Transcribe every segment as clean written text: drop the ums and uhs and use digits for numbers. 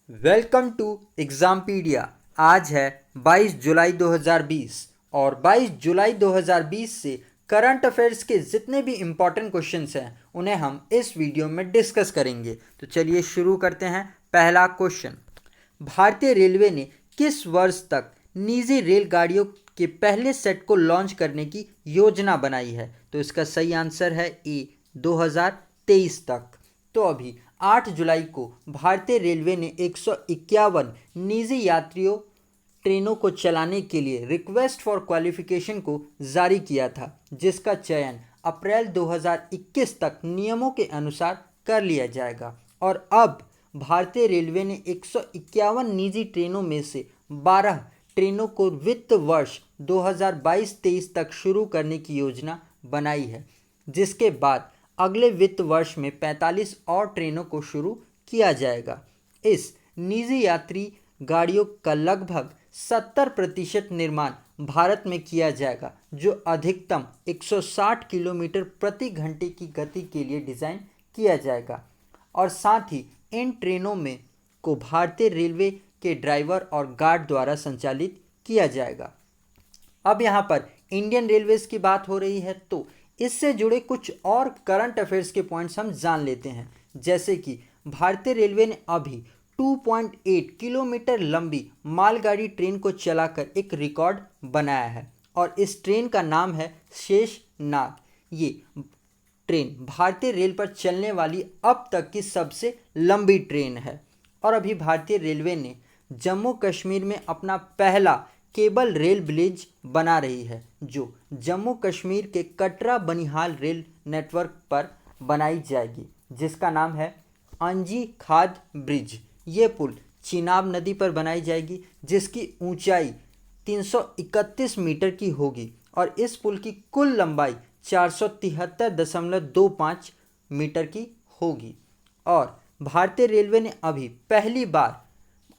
Welcome to एग्जामपीडिया। आज है 22 जुलाई 2020 और 22 जुलाई 2020 से करंट अफेयर्स के जितने भी इम्पॉर्टेंट क्वेश्चंस हैं उन्हें हम इस वीडियो में डिस्कस करेंगे। तो चलिए शुरू करते हैं। पहला क्वेश्चन, भारतीय रेलवे ने किस वर्ष तक निजी रेलगाड़ियों के पहले सेट को लॉन्च करने की योजना बनाई है? तो इसका सही आंसर है ए 2023 तक। तो अभी 8 जुलाई को भारतीय रेलवे ने 151 निजी यात्रियों ट्रेनों को चलाने के लिए रिक्वेस्ट फॉर क्वालिफिकेशन को जारी किया था, जिसका चयन अप्रैल 2021 तक नियमों के अनुसार कर लिया जाएगा। और अब भारतीय रेलवे ने 151 निजी ट्रेनों में से 12 ट्रेनों को वित्त वर्ष 2022-23 तक शुरू करने की योजना बनाई है, जिसके बाद अगले वित्त वर्ष में 45 और ट्रेनों को शुरू किया जाएगा। इस निजी यात्री गाड़ियों का लगभग 70% निर्माण भारत में किया जाएगा, जो अधिकतम 160 किलोमीटर प्रति घंटे की गति के लिए डिज़ाइन किया जाएगा। और साथ ही इन ट्रेनों में को भारतीय रेलवे के ड्राइवर और गार्ड द्वारा संचालित किया जाएगा। अब यहाँ पर इंडियन रेलवेज की बात हो रही है, तो इससे जुड़े कुछ और करंट अफेयर्स के पॉइंट्स हम जान लेते हैं। जैसे कि भारतीय रेलवे ने अभी 2.8 किलोमीटर लंबी मालगाड़ी ट्रेन को चलाकर एक रिकॉर्ड बनाया है और इस ट्रेन का नाम है शेषनाग। ये ट्रेन भारतीय रेल पर चलने वाली अब तक की सबसे लंबी ट्रेन है। और अभी भारतीय रेलवे ने जम्मू कश्मीर में अपना पहला केबल रेल ब्रिज बना रही है, जो जम्मू कश्मीर के कटरा बनिहाल रेल नेटवर्क पर बनाई जाएगी, जिसका नाम है अंजी खाद ब्रिज। ये पुल चिनाब नदी पर बनाई जाएगी, जिसकी ऊंचाई 331 मीटर की होगी और इस पुल की कुल लंबाई 473.25 मीटर की होगी। और भारतीय रेलवे ने अभी पहली बार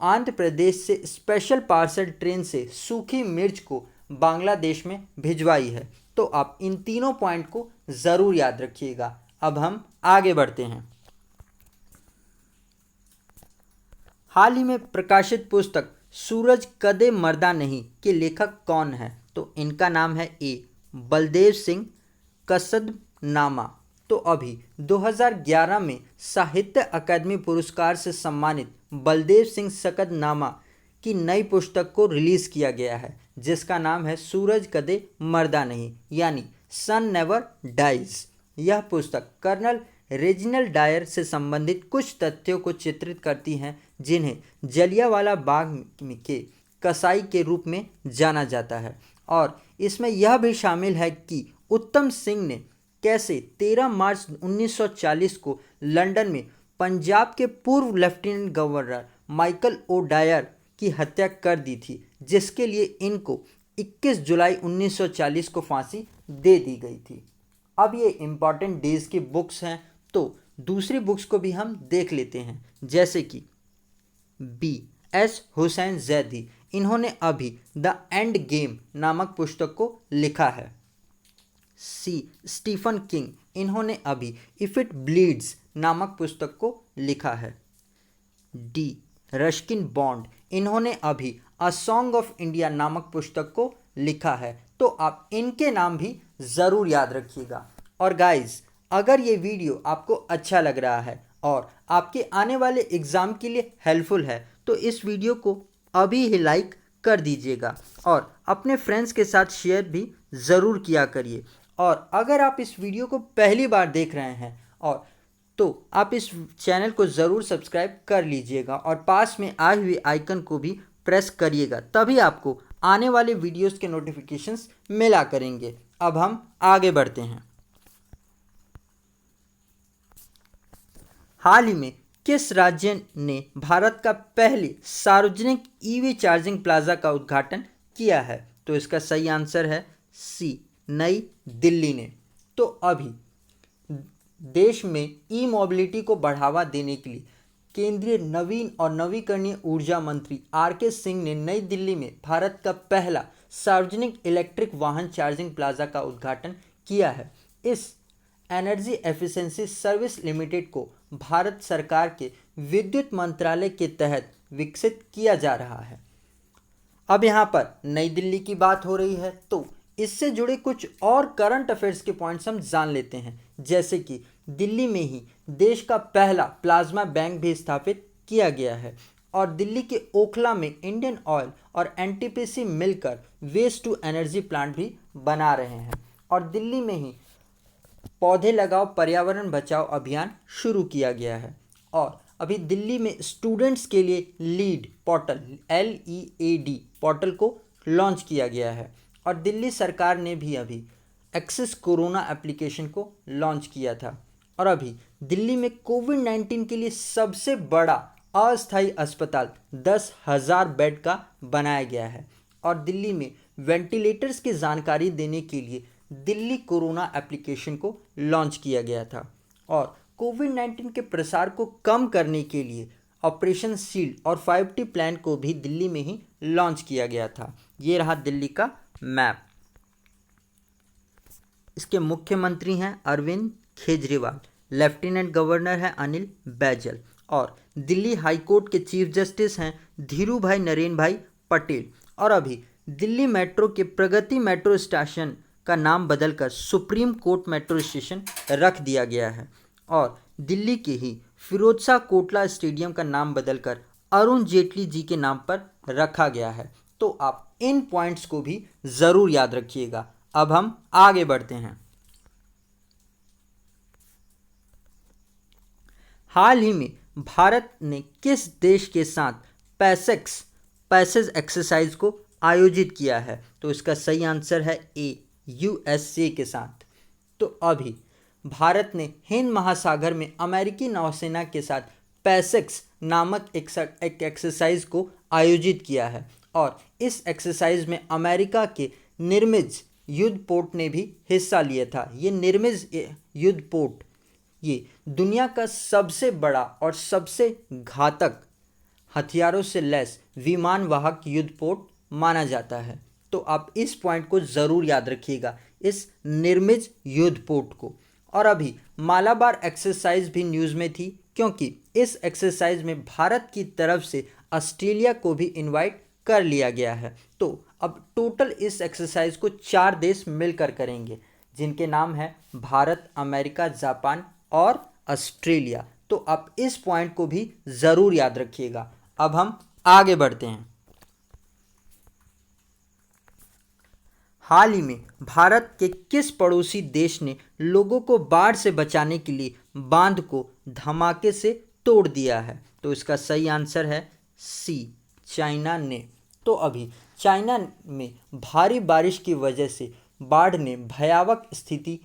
आंध्र प्रदेश से स्पेशल पार्सल ट्रेन से सूखी मिर्च को बांग्लादेश में भिजवाई है। तो आप इन तीनों पॉइंट को ज़रूर याद रखिएगा। अब हम आगे बढ़ते हैं। हाल ही में प्रकाशित पुस्तक सूरज कदे मरदा नहीं के लेखक कौन है? तो इनका नाम है ए बलदेव सिंह कसदनामा। तो अभी 2011 में साहित्य अकादमी पुरस्कार से सम्मानित बलदेव सिंह सकदनामा की नई पुस्तक को रिलीज किया गया है, जिसका नाम है सूरज कदे मरदा नहीं, यानी सन नेवर डाइज। यह पुस्तक कर्नल रेजिनल डायर से संबंधित कुछ तथ्यों को चित्रित करती हैं, जिन्हें जलियांवाला बाग के कसाई के रूप में जाना जाता है। और इसमें यह भी शामिल है कि उत्तम सिंह ने कैसे 13 मार्च 1940 को लंदन में पंजाब के पूर्व lieutenant governor Michael O'Dwyer की हत्या कर दी थी, जिसके लिए इनको 21 जुलाई 1940 को फांसी दे दी गई थी। अब ये इम्पॉर्टेंट डेज की बुक्स हैं, तो दूसरी बुक्स को भी हम देख लेते हैं। जैसे कि B.S. हुसैन जैदी, इन्होंने अभी द एंड गेम नामक पुस्तक को लिखा है। स्टीफन किंग, इन्होंने अभी इफ इट ब्लीड्स नामक पुस्तक को लिखा है। डी रस्किन बॉन्ड, इन्होंने अभी अ सॉन्ग ऑफ इंडिया नामक पुस्तक को लिखा है। तो आप इनके नाम भी ज़रूर याद रखिएगा। और गाइस, अगर ये वीडियो आपको अच्छा लग रहा है और आपके आने वाले एग्ज़ाम के लिए हेल्पफुल है, तो इस वीडियो को अभी ही लाइक कर दीजिएगा और अपने फ्रेंड्स के साथ शेयर भी ज़रूर किया करिए। और अगर आप इस वीडियो को पहली बार देख रहे हैं और तो आप इस चैनल को ज़रूर सब्सक्राइब कर लीजिएगा और पास में आई हुई आइकन को भी प्रेस करिएगा, तभी आपको आने वाले वीडियोस के नोटिफिकेशंस मिला करेंगे। अब हम आगे बढ़ते हैं। हाल ही में किस राज्य ने भारत का पहले सार्वजनिक ईवी चार्जिंग प्लाजा का उद्घाटन किया है? तो इसका सही आंसर है सी नई दिल्ली ने। तो अभी देश में ई मोबिलिटी को बढ़ावा देने के लिए केंद्रीय नवीन और नवीकरणीय ऊर्जा मंत्री आर.के. सिंह ने नई दिल्ली में भारत का पहला सार्वजनिक इलेक्ट्रिक वाहन चार्जिंग प्लाजा का उद्घाटन किया है। इस एनर्जी एफिशिएंसी सर्विस लिमिटेड को भारत सरकार के विद्युत मंत्रालय के तहत विकसित किया जा रहा है। अब यहाँ पर नई दिल्ली की बात हो रही है तो इससे जुड़े कुछ और करंट अफेयर्स के पॉइंट्स हम जान लेते हैं, जैसे कि दिल्ली में ही देश का पहला प्लाज्मा बैंक भी स्थापित किया गया है और दिल्ली के ओखला में इंडियन ऑयल और एनटीपीसी मिलकर वेस्ट टू एनर्जी प्लांट भी बना रहे हैं और दिल्ली में ही पौधे लगाओ पर्यावरण बचाओ अभियान शुरू किया गया है और अभी दिल्ली में स्टूडेंट्स के लिए लीड पोर्टल LEAD पोर्टल को लॉन्च किया गया है और दिल्ली सरकार ने भी अभी एक्सेस कोरोना एप्लीकेशन को लॉन्च किया था और अभी दिल्ली में कोविड-19 के लिए सबसे बड़ा अस्थायी अस्पताल 10,000 बेड का बनाया गया है और दिल्ली में वेंटिलेटर्स की जानकारी देने के लिए दिल्ली कोरोना एप्लीकेशन को लॉन्च किया गया था और कोविड-19 के प्रसार को कम करने के लिए ऑपरेशन शील्ड और 5T प्लान को भी दिल्ली में ही लॉन्च किया गया था। ये रहा दिल्ली का मैप। इसके मुख्यमंत्री हैं अरविंद केजरीवाल, लेफ्टिनेंट गवर्नर हैं अनिल बैजल और दिल्ली हाई कोर्ट के चीफ जस्टिस हैं धीरू भाई नरेन भाई पटेल और अभी दिल्ली मेट्रो के प्रगति मेट्रो स्टेशन का नाम बदलकर सुप्रीम कोर्ट मेट्रो स्टेशन रख दिया गया है और दिल्ली के ही फिरोजशाह कोटला स्टेडियम का नाम बदलकर अरुण जेटली जी के नाम पर रखा गया है। तो आप इन पॉइंट्स को भी ज़रूर याद रखिएगा। अब हम आगे बढ़ते हैं। हाल ही में भारत ने किस देश के साथ पैसेज एक्सरसाइज को आयोजित किया है? तो इसका सही आंसर है ए, USA के साथ। तो अभी भारत ने हिंद महासागर में अमेरिकी नौसेना के साथ पैसेक्स नामक एक एक्सरसाइज को आयोजित किया है और इस एक्सरसाइज में अमेरिका के निर्मिज युद्ध पोत ने भी हिस्सा लिया था। ये निर्मिज युद्ध पोत ये दुनिया का सबसे बड़ा और सबसे घातक हथियारों से लैस विमान वाहक युद्ध पोत माना जाता है। तो आप इस पॉइंट को ज़रूर याद रखिएगा, इस निर्मिज युद्ध पोत को। और अभी मालाबार एक्सरसाइज भी न्यूज़ में थी क्योंकि इस एक्सरसाइज में भारत की तरफ से ऑस्ट्रेलिया को भी इनवाइट कर लिया गया है। तो अब टोटल इस एक्सरसाइज को 4 देश मिलकर करेंगे जिनके नाम है भारत, अमेरिका, जापान और ऑस्ट्रेलिया। तो आप इस पॉइंट को भी ज़रूर याद रखिएगा। अब हम आगे बढ़ते हैं। हाल ही में भारत के किस पड़ोसी देश ने लोगों को बाढ़ से बचाने के लिए बांध को धमाके से तोड़ दिया है? तो इसका सही आंसर है सी, चाइना ने। तो अभी चाइना में भारी बारिश की वजह से बाढ़ ने भयावह स्थिति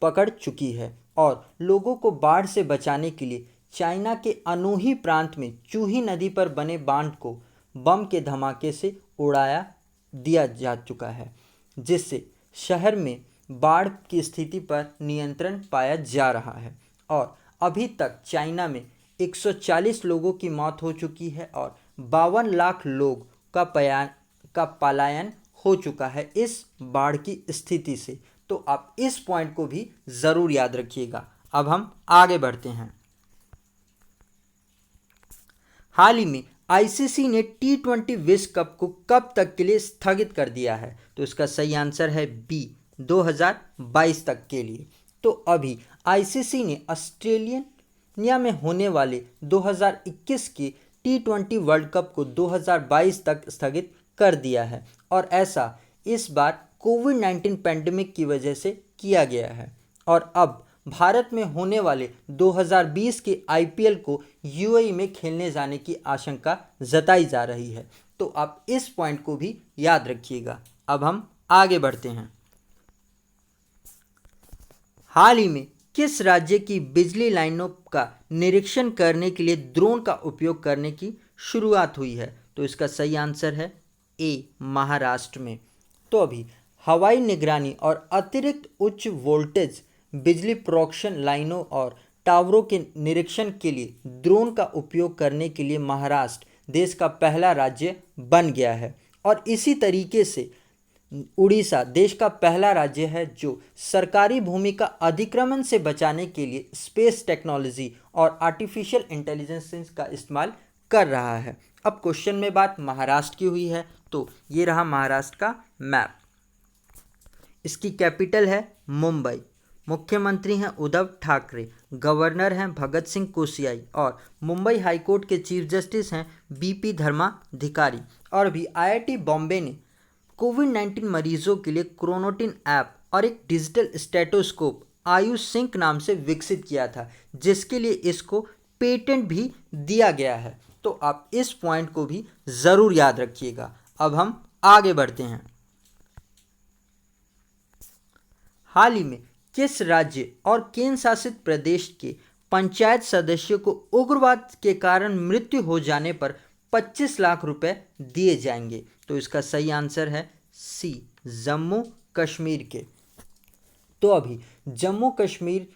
पकड़ चुकी है और लोगों को बाढ़ से बचाने के लिए चाइना के अनूही प्रांत में चूही नदी पर बने बांध को बम के धमाके से उड़ाया दिया जा चुका है, जिससे शहर में बाढ़ की स्थिति पर नियंत्रण पाया जा रहा है और अभी तक चाइना में 140 लोगों की मौत हो चुकी है और 52 लाख लोग का पलायन हो चुका है इस बाढ़ की स्थिति से। तो आप इस पॉइंट को भी ज़रूर याद रखिएगा। अब हम आगे बढ़ते हैं। हाल ही में ICC ने T20 विश्व कप को कब तक के लिए स्थगित कर दिया है? तो इसका सही आंसर है बी, 2022 तक के लिए। तो अभी ICC ने ऑस्ट्रेलिया में होने वाले 2021 के T20 वर्ल्ड कप को 2022 तक स्थगित कर दिया है और ऐसा इस बार कोविड-19 पैंडेमिक की वजह से किया गया है और अब भारत में होने वाले 2020 के IPL को UAE में खेलने जाने की आशंका जताई जा रही है। तो आप इस पॉइंट को भी याद रखिएगा। अब हम आगे बढ़ते हैं। हाल ही में किस राज्य की बिजली लाइनों का निरीक्षण करने के लिए ड्रोन का उपयोग करने की शुरुआत हुई है? तो इसका सही आंसर है ए, महाराष्ट्र में। तो अभी हवाई निगरानी और अतिरिक्त उच्च वोल्टेज बिजली प्रोडक्शन लाइनों और टावरों के निरीक्षण के लिए ड्रोन का उपयोग करने के लिए महाराष्ट्र देश का पहला राज्य बन गया है और इसी तरीके से उड़ीसा देश का पहला राज्य है जो सरकारी भूमि का अधिक्रमण से बचाने के लिए स्पेस टेक्नोलॉजी और आर्टिफिशियल इंटेलिजेंस का इस्तेमाल कर रहा है। अब क्वेश्चन में बात महाराष्ट्र की हुई है, तो ये रहा महाराष्ट्र का मैप। इसकी कैपिटल है मुंबई, मुख्यमंत्री हैं उद्धव ठाकरे, गवर्नर हैं भगत सिंह कोश्यारी और मुंबई हाईकोर्ट के चीफ जस्टिस हैं बीपी धर्माधिकारी। और भी आईआईटी बॉम्बे ने कोविड-19 मरीजों के लिए क्रोनोटिन ऐप और एक डिजिटल स्टेटोस्कोप आयुष सिंक नाम से विकसित किया था, जिसके लिए इसको पेटेंट भी दिया गया है। तो आप इस पॉइंट को भी ज़रूर याद रखिएगा। अब हम आगे बढ़ते हैं। हाल ही में किस राज्य और केंद्र शासित प्रदेश के पंचायत सदस्यों को उग्रवाद के कारण मृत्यु हो जाने पर 25 लाख रुपए दिए जाएंगे? तो इसका सही आंसर है सी, जम्मू कश्मीर के। तो अभी जम्मू कश्मीर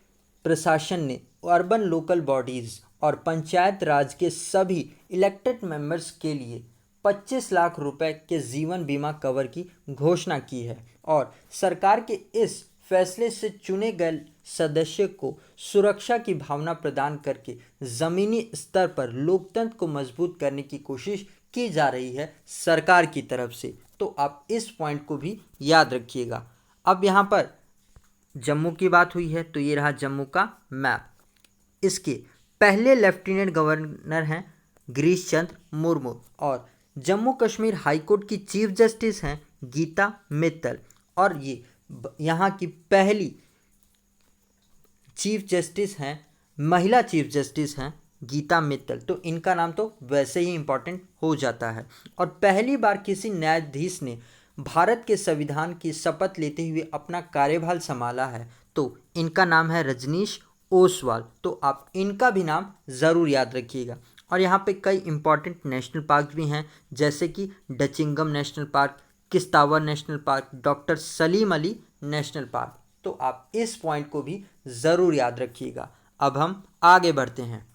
प्रशासन ने अर्बन लोकल बॉडीज़ और पंचायत राज के सभी इलेक्टेड मेंबर्स के लिए 25 लाख रुपए के जीवन बीमा कवर की घोषणा की है। और सरकार के इस फैसले से चुने गए सदस्य को सुरक्षा की भावना प्रदान करके ज़मीनी स्तर पर लोकतंत्र को मजबूत करने की कोशिश की जा रही है सरकार की तरफ से। तो आप इस पॉइंट को भी याद रखिएगा। अब यहाँ पर जम्मू की बात हुई है, तो ये रहा जम्मू का मैप। इसके पहले लेफ्टिनेंट गवर्नर हैं गिरीश चंद्र मुर्मू और जम्मू कश्मीर हाईकोर्ट की चीफ जस्टिस हैं गीता मित्तल। और ये यहाँ की पहली चीफ जस्टिस हैं, महिला चीफ जस्टिस हैं गीता मित्तल। तो इनका नाम तो वैसे ही इम्पोर्टेंट हो जाता है। और पहली बार किसी न्यायाधीश ने भारत के संविधान की शपथ लेते हुए अपना कार्यभार संभाला है, तो इनका नाम है रजनीश ओसवाल। तो आप इनका भी नाम ज़रूर याद रखिएगा। और यहाँ पे कई इम्पॉर्टेंट नेशनल पार्क भी हैं, जैसे कि Dachigam national park, Kishtwar national park, doctor Salim Ali national park. तो आप इस पॉइंट को भी ज़रूर याद रखिएगा। अब हम आगे बढ़ते हैं।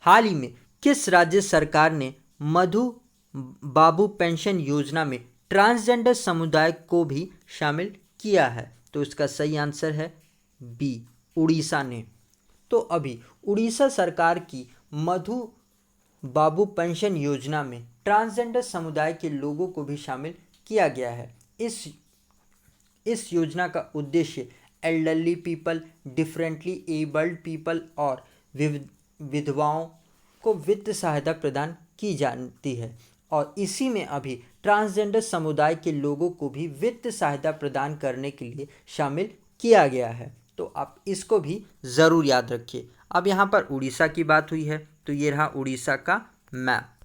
हाल ही में किस राज्य सरकार ने मधु बाबू पेंशन योजना में ट्रांसजेंडर समुदाय को भी शामिल किया है? तो इसका सही आंसर है बी, उड़ीसा ने। तो अभी उड़ीसा सरकार की मधु बाबू पेंशन योजना में ट्रांसजेंडर समुदाय के लोगों को भी शामिल किया गया है। इस योजना का उद्देश्य elderly people, differently abled people और विधवाओं को वित्त सहायता प्रदान की जाती है। और इसी में अभी ट्रांसजेंडर समुदाय के लोगों को भी वित्त सहायता प्रदान करने के लिए शामिल किया गया है। तो आप इसको भी ज़रूर याद रखिए। अब यहाँ पर उड़ीसा की बात हुई है, तो ये रहा उड़ीसा का मैप।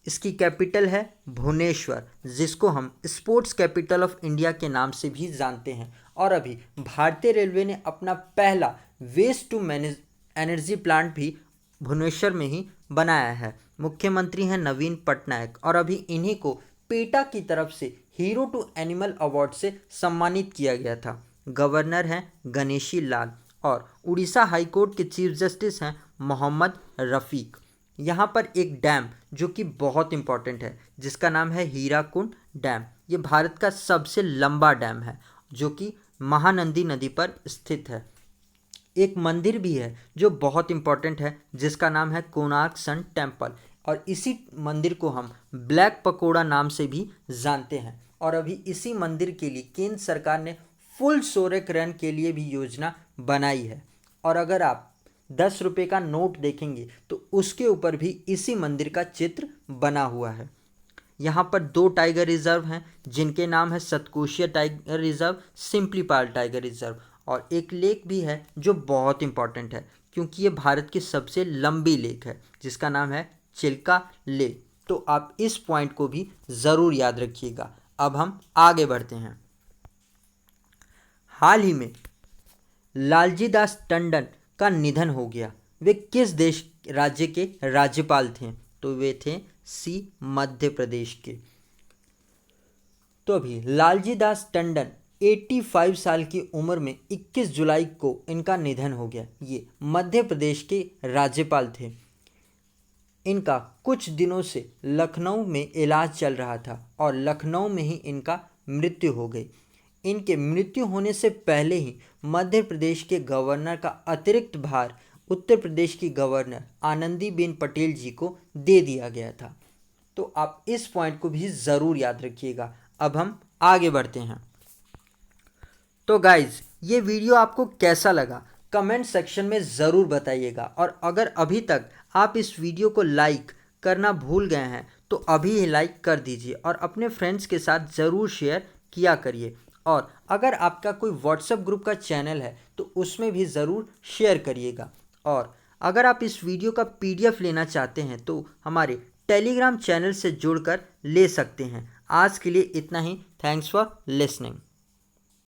इसकी कैपिटल है भुवनेश्वर, जिसको हम स्पोर्ट्स कैपिटल ऑफ इंडिया के नाम से भी जानते हैं। और अभी भारतीय रेलवे ने अपना पहला waste to manage energy plant भी भुवनेश्वर में ही बनाया है। मुख्यमंत्री हैं नवीन पटनायक और अभी इन्हीं को पेटा की तरफ से हीरो टू एनिमल अवार्ड से सम्मानित किया गया था। गवर्नर हैं गणेशी लाल और उड़ीसा हाईकोर्ट के चीफ जस्टिस हैं मोहम्मद रफ़ीक। यहाँ पर एक डैम जो कि बहुत इम्पॉर्टेंट है, जिसका नाम है हीराकुंड डैम। ये भारत का सबसे लंबा डैम है जो कि महानंदी नदी पर स्थित है। एक मंदिर भी है जो बहुत इम्पॉर्टेंट है, जिसका नाम है कोणार्क सन टेम्पल। और इसी मंदिर को हम ब्लैक पकोड़ा नाम से भी जानते हैं। और अभी इसी मंदिर के लिए केंद्र सरकार ने फुल सोरेक रन के लिए भी योजना बनाई है। और अगर आप 10 रुपये का नोट देखेंगे तो उसके ऊपर भी इसी मंदिर का चित्र बना हुआ है। यहाँ पर 2 टाइगर रिजर्व हैं, जिनके नाम है Satkosia tiger reserve, Similipal tiger reserve. और एक लेक भी है जो बहुत इम्पॉर्टेंट है, क्योंकि ये भारत की सबसे लंबी लेक है, जिसका नाम है चिल्का लेक। तो आप इस पॉइंट को भी ज़रूर याद रखिएगा। अब हम आगे बढ़ते हैं। हाल ही में लालजी दास टंडन का निधन हो गया। वे किस देश राज्य के राज्यपाल थे? तो वे थे सी, मध्य प्रदेश के। तो अभी लालजी दास टंडन 85 साल की उम्र में 21 जुलाई को इनका निधन हो गया। ये मध्य प्रदेश के राज्यपाल थे। इनका कुछ दिनों से लखनऊ में इलाज चल रहा था और लखनऊ में ही इनका मृत्यु हो गई। इनके मृत्यु होने से पहले ही मध्य प्रदेश के गवर्नर का अतिरिक्त भार उत्तर प्रदेश की गवर्नर आनंदीबेन पटेल जी को दे दिया गया था। तो आप इस पॉइंट को भी ज़रूर याद रखिएगा। अब हम आगे बढ़ते हैं। तो गाइज, ये वीडियो आपको कैसा लगा कमेंट सेक्शन में ज़रूर बताइएगा, और अगर अभी तक आप इस वीडियो को लाइक करना भूल गए हैं तो अभी ही लाइक कर दीजिए और अपने फ्रेंड्स के साथ ज़रूर शेयर किया करिए। और अगर आपका कोई व्हाट्सएप ग्रुप का चैनल है तो उसमें भी ज़रूर शेयर करिएगा। और अगर आप इस वीडियो का PDF लेना चाहते हैं तो हमारे टेलीग्राम चैनल से जुड़कर ले सकते हैं। आज के लिए इतना ही। Thanks for listening.